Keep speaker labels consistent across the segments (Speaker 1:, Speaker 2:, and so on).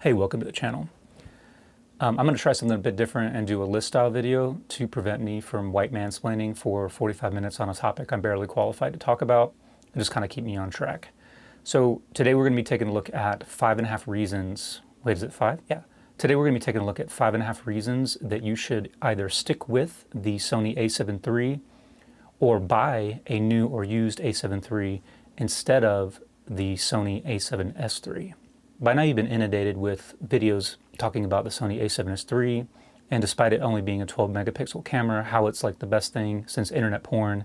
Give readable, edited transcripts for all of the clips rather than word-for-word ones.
Speaker 1: Hey, welcome to the channel. I'm going to try something a bit different and do a list style video to prevent me from white mansplaining for 45 minutes on a topic I'm barely qualified to talk about and just kind of keep me on track. So today we're going to be taking a look at 5.5 reasons. Wait, is it 5? Yeah. Today we're going to be taking a look at 5.5 reasons that you should either stick with the Sony a7 III or buy a new or used a7 III instead of the Sony a7S III. By now you've been inundated with videos talking about the Sony a7S III, and despite it only being a 12 megapixel camera, how it's like the best thing since internet porn.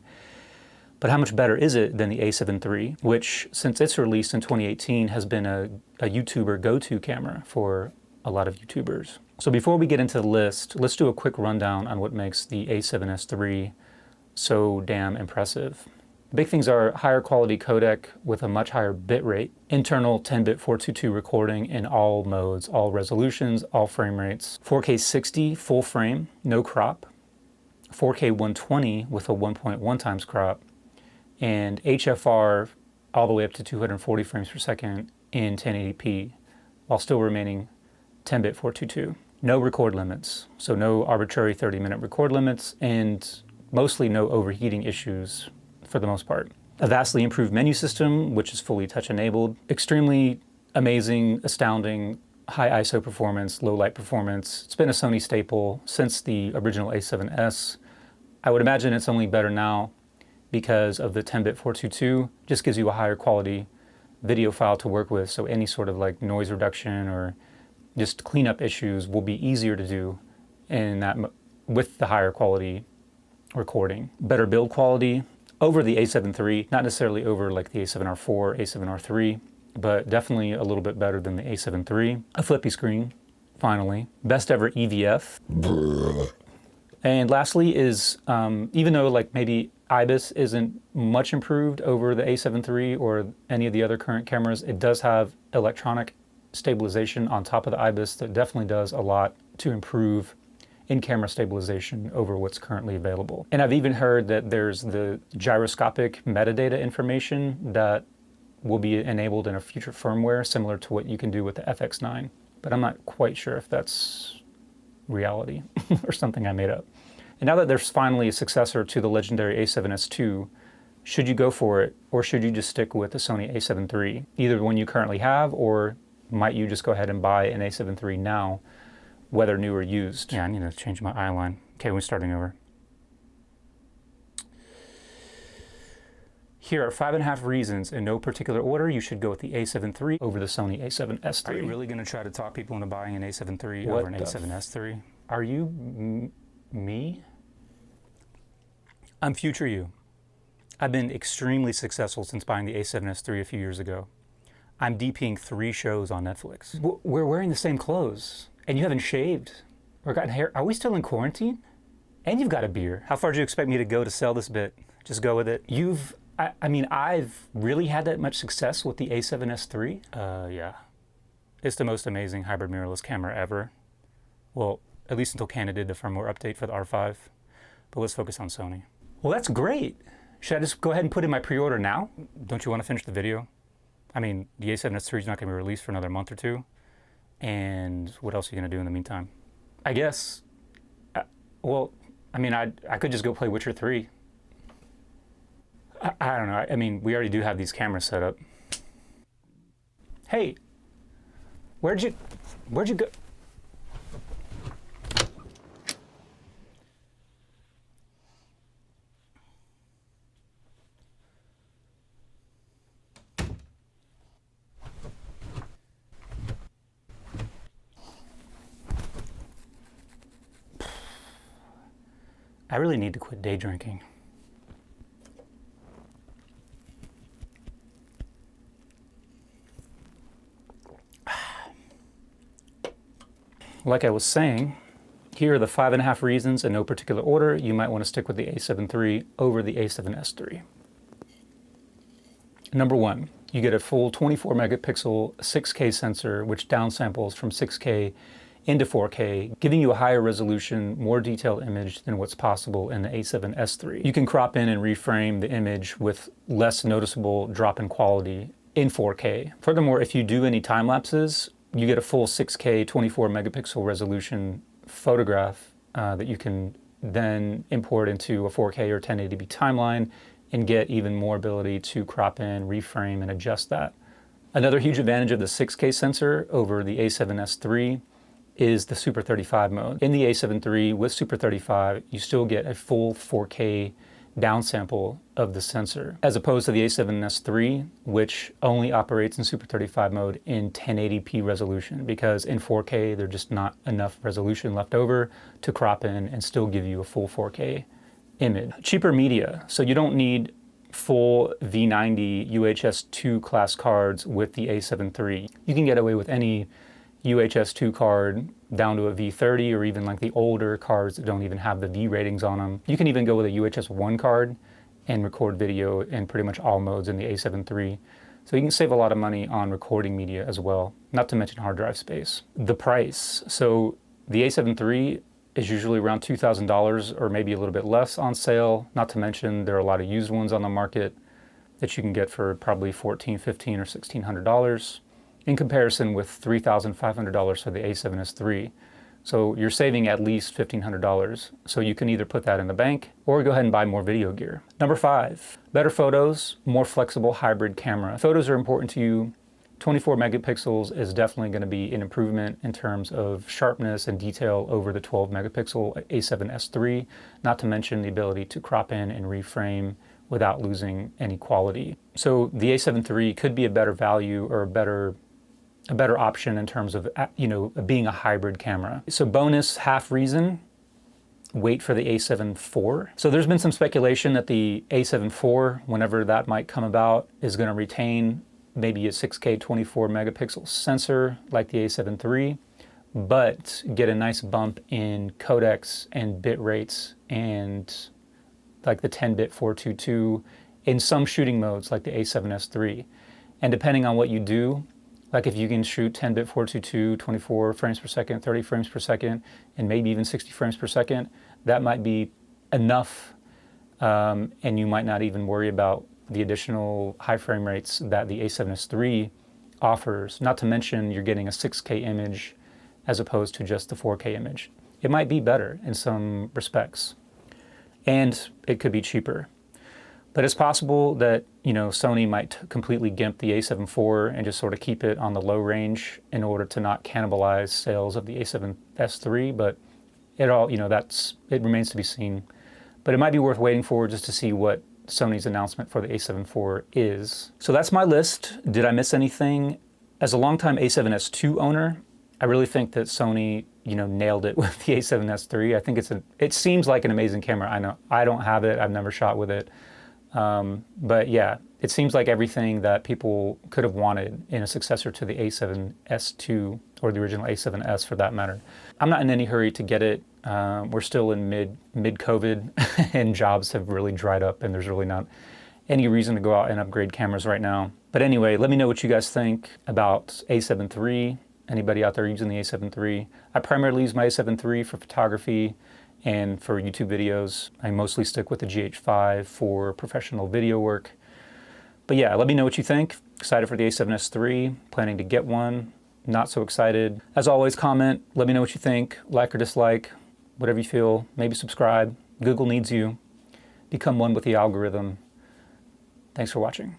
Speaker 1: But how much better is it than the a7 III, which since its release in 2018 has been a YouTuber go-to camera for a lot of YouTubers. So before we get into the list, let's do a quick rundown on what makes the a7S III so damn impressive. Big things are higher quality codec with a much higher bit rate, internal 10-bit 422 recording in all modes, all resolutions, all frame rates, 4K 60 full frame, no crop, 4K 120 with a 1.1 times crop, and HFR all the way up to 240 frames per second in 1080p, while still remaining 10-bit 422. No record limits, so no arbitrary 30-minute record limits, and mostly no overheating issues for the most part. A vastly improved menu system, which is fully touch enabled. Extremely amazing, astounding, high ISO performance, low light performance. It's been a Sony staple since the original a7S. I would imagine it's only better now because of the 10-bit 422. Just gives you a higher quality video file to work with, so any sort of like noise reduction or just cleanup issues will be easier to do in that with the higher quality recording. Better build quality over the a7 III, not necessarily over like the a7R4, a7R3, but definitely a little bit better than the a7 III. A flippy screen, finally. Best ever EVF. And lastly is, even though like maybe IBIS isn't much improved over the a7 III or any of the other current cameras, it does have electronic stabilization on top of the IBIS that definitely does a lot to improve in-camera stabilization over what's currently available. And I've even heard that there's the gyroscopic metadata information that will be enabled in a future firmware similar to what you can do with the FX9. But I'm not quite sure if that's reality or something I made up. And now that there's finally a successor to the legendary a7S II, should you go for it or should you just stick with the Sony a7 III? Either the one you currently have, or might you just go ahead and buy an a7 III now, whether new or used. Yeah, I need to change my eye line. Okay, we're starting over. Here are 5.5 reasons in no particular order you should go with the a7 III over the Sony a7S III. Are you really going to try to talk people into buying an a7 III over an a7S III? Are you me? I'm future you. I've been extremely successful since buying the a7S III a few years ago. I'm DPing 3 shows on Netflix. We're wearing the same clothes. And you haven't shaved or gotten hair. Are we still in quarantine? And you've got a beer. How far do you expect me to go to sell this bit? Just go with it. I mean, I've really had that much success with the a7S III. Yeah. It's the most amazing hybrid mirrorless camera ever. Well, at least until Canon did the firmware update for the R5. But let's focus on Sony. Well, that's great. Should I just go ahead and put in my pre-order now? Don't you want to finish the video? I mean, the a7S III is not going to be released for another month or two. And what else are you going to do in the meantime? I guess, well, I mean, I could just go play Witcher 3. I don't know. I mean, we already do have these cameras set up. Hey, where'd you go? I really need to quit day drinking. Like I was saying, here are the 5.5 reasons in no particular order you might want to stick with the a7 III over the a7S III. Number 1, you get a full 24 megapixel 6K sensor which downsamples from 6K into 4K, giving you a higher resolution, more detailed image than what's possible in the a7S III. You can crop in and reframe the image with less noticeable drop in quality in 4K. Furthermore, if you do any time lapses, you get a full 6K 24 megapixel resolution photograph that you can then import into a 4K or 1080p timeline and get even more ability to crop in, reframe, and adjust that. Another huge advantage of the 6K sensor over the a7S III is the Super 35 mode. In the a7 III with Super 35, you still get a full 4K downsample of the sensor, as opposed to the a7S III, which only operates in Super 35 mode in 1080p resolution, because in 4K there's just not enough resolution left over to crop in and still give you a full 4K image. Cheaper media, so you don't need full V90 UHS-2 class cards with the a7 III. You can get away with any UHS-2 card down to a V30, or even like the older cards that don't even have the V ratings on them. You can even go with a UHS-1 card and record video in pretty much all modes in the a7 III. So you can save a lot of money on recording media as well, not to mention hard drive space. The price, so the a7 III is usually around $2,000 or maybe a little bit less on sale, not to mention there are a lot of used ones on the market that you can get for probably $1,400, $1,500, or $1,600 in comparison with $3,500 for the a7S III. So you're saving at least $1,500. So you can either put that in the bank or go ahead and buy more video gear. Number 5, better photos, more flexible hybrid camera. Photos are important to you. 24 megapixels is definitely going to be an improvement in terms of sharpness and detail over the 12 megapixel a7S III, not to mention the ability to crop in and reframe without losing any quality. So the a7 III could be a better value or a better option in terms of, being a hybrid camera. So bonus half reason, wait for the a7 IV. So there's been some speculation that the a7 IV, whenever that might come about, is going to retain maybe a 6K 24 megapixel sensor like the a7 III, but get a nice bump in codecs and bit rates and like the 10-bit 422 in some shooting modes like the a7S III. And depending on what you do, like if you can shoot 10-bit 422, 24 frames per second, 30 frames per second, and maybe even 60 frames per second, that might be enough, and you might not even worry about the additional high frame rates that the a7S III offers, not to mention you're getting a 6K image as opposed to just the 4K image. It might be better in some respects, and it could be cheaper. But it's possible that, Sony might completely gimp the a7 IV and just sort of keep it on the low range in order to not cannibalize sales of the a7S III, but it remains to be seen. But it might be worth waiting for just to see what Sony's announcement for the a7 IV is. So that's my list. Did I miss anything? As a longtime a7S II owner, I really think that Sony, nailed it with the a7S III. I think it seems like an amazing camera. I know I don't have it. I've never shot with it. But yeah, it seems like everything that people could have wanted in a successor to the a7S II, or the original a7S for that matter. I'm not in any hurry to get it. We're still in mid-COVID and jobs have really dried up, and there's really not any reason to go out and upgrade cameras right now. But anyway, let me know what you guys think about a7 III. Anybody out there using the a7 III? I primarily use my a7 III for photography and for YouTube videos. I mostly stick with the GH5 for professional video work. But yeah, let me know what you think. Excited for the a7S III, planning to get one. Not so excited. As always, comment, let me know what you think, like or dislike, whatever you feel. Maybe subscribe. Google needs you. Become one with the algorithm. Thanks for watching.